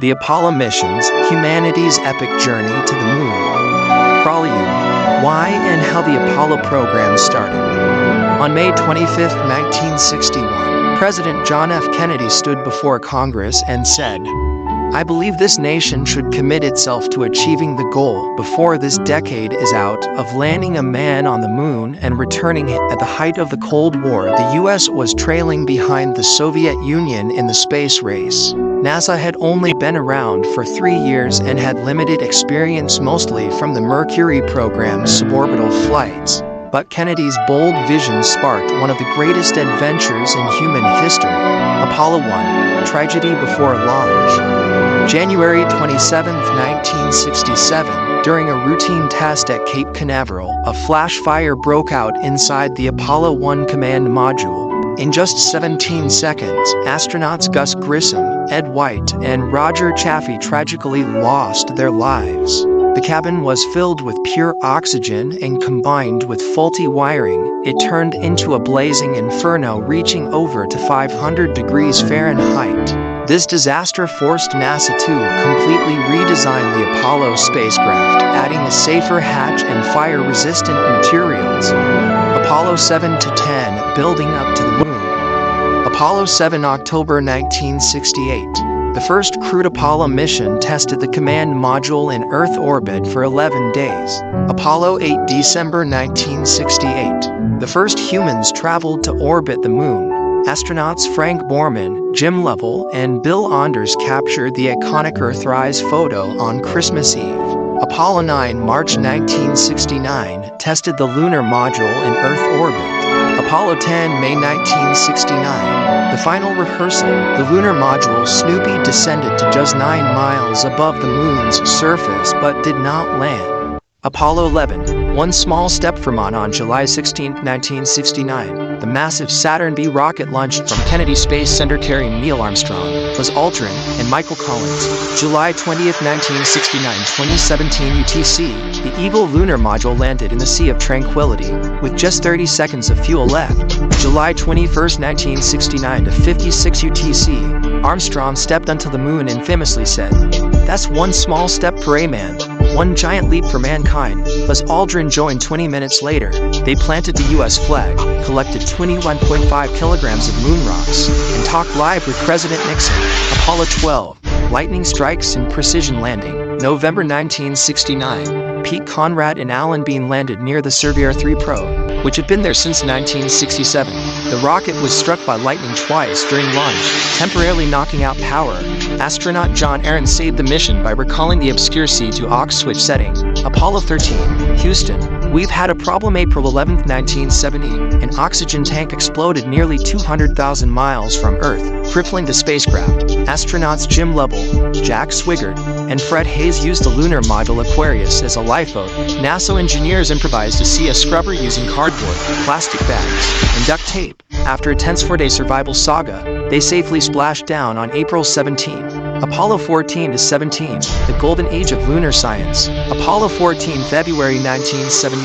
The Apollo missions, humanity's epic journey to the moon. Prelude: why and how the Apollo program started. On May 25, 1961, President John F. Kennedy stood before Congress and said, "I believe this nation should commit itself to achieving the goal before this decade is out of landing a man on the moon and returning it." At the height of the Cold War, the U.S. was trailing behind the Soviet Union in the space race. NASA had only been around for 3 years and had limited experience mostly from the Mercury program's suborbital flights. But Kennedy's bold vision sparked one of the greatest adventures in human history. Apollo 1, Tragedy Before Launch. January 27, 1967, during a routine test at Cape Canaveral, a flash fire broke out inside the Apollo 1 command module. In just 17 seconds, astronauts Gus Grissom, Ed White, and Roger Chaffee tragically lost their lives. The cabin was filled with pure oxygen, and combined with faulty wiring, it turned into a blazing inferno reaching over to 500 degrees Fahrenheit. This disaster forced NASA to completely redesign the Apollo spacecraft, adding a safer hatch and fire-resistant materials. Apollo 7 to 10, building up to the moon. Apollo 7, October 1968. The first crewed Apollo mission tested the command module in Earth orbit for 11 days. Apollo 8, December 1968. The first humans traveled to orbit the moon. Astronauts Frank Borman, Jim Lovell, and Bill Anders captured the iconic Earthrise photo on Christmas Eve. Apollo 9, March 1969, tested the lunar module in Earth orbit. Apollo 10, May 1969. The final rehearsal, the lunar module Snoopy descended to just 9 miles above the moon's surface but did not land. Apollo 11, One Small Step for Man. On July 16, 1969, the massive Saturn V rocket launched from Kennedy Space Center carrying Neil Armstrong, Buzz Aldrin, and Michael Collins. July 20, 1969, 2017 UTC, the Eagle lunar module landed in the Sea of Tranquility, with just 30 seconds of fuel left. July 21, 1969 to 56 UTC, Armstrong stepped onto the moon and famously said, "That's one small step for a man, one giant leap for mankind." Buzz Aldrin joined 20 minutes later. They planted the U.S. flag, collected 21.5 kilograms of moon rocks, and talked live with President Nixon. Apollo 12, Lightning Strikes and Precision Landing. November 1969, Pete Conrad and Alan Bean landed near the Surveyor 3 probe, which had been there since 1967. The rocket was struck by lightning twice during launch, temporarily knocking out power. Astronaut John Aaron saved the mission by recalling the obscure C to aux switch setting. Apollo 13, Houston. We've had a problem. April 11, 1970. An oxygen tank exploded nearly 200,000 miles from Earth, crippling the spacecraft. Astronauts Jim Lovell, Jack Swigert, and Fred Hayes used the lunar module Aquarius as a lifeboat. NASA engineers improvised a sea scrubber using cardboard, plastic bags, and duct tape. After a tense 4-day survival saga, they safely splashed down on April 17. Apollo 14 to 17, the golden age of lunar science. Apollo 14, February 1971.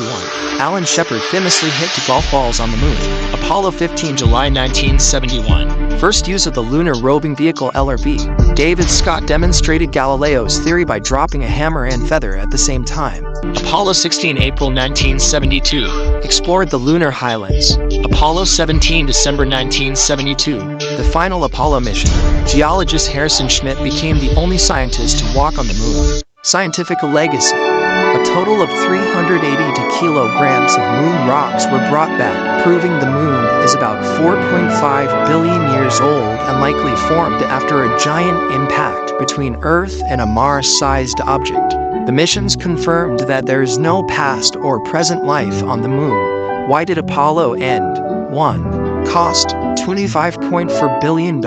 Alan Shepard famously hit 2 golf balls on the moon. Apollo 15, July 1971. First use of the Lunar Roving Vehicle LRV. David Scott demonstrated Galileo's theory by dropping a hammer and feather at the same time. Apollo 16, April 1972. Explored the lunar highlands. Apollo 17, December 1972. The final Apollo mission. Geologist Harrison Schmitt became the only scientist to walk on the moon. Scientific legacy. A total of 382 kilograms of moon rocks were brought back, proving the moon is about 4.5 billion years old and likely formed after a giant impact between Earth and a Mars-sized object. The missions confirmed that there is no past or present life on the moon. Why did Apollo end? 1. Cost: $25.4 billion,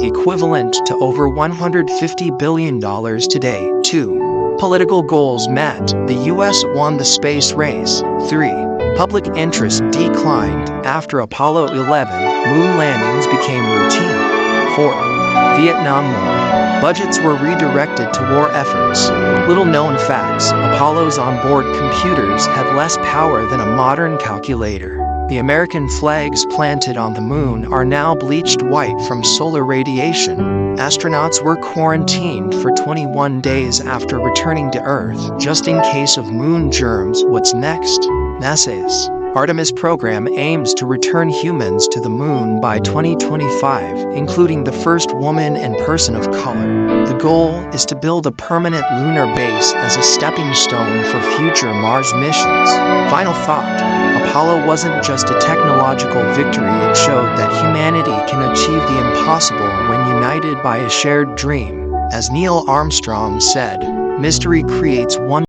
equivalent to over $150 billion today. 2. Political goals met. The U.S. won the space race. 3. Public interest declined. After Apollo 11, moon landings became routine. 4. Vietnam War. Budgets were redirected to war efforts. Little-known facts. Apollo's onboard computers had less power than a modern calculator. The American flags planted on the moon are now bleached white from solar radiation. Astronauts were quarantined for 21 days after returning to Earth, just in case of moon germs. What's next? NASA's Artemis program aims to return humans to the moon by 2025, including the first woman and person of color. The goal is to build a permanent lunar base as a stepping stone for future Mars missions. Final thought: Apollo wasn't just a technological victory, it showed that humanity can achieve the impossible when united by a shared dream. As Neil Armstrong said, "Mystery creates wonder."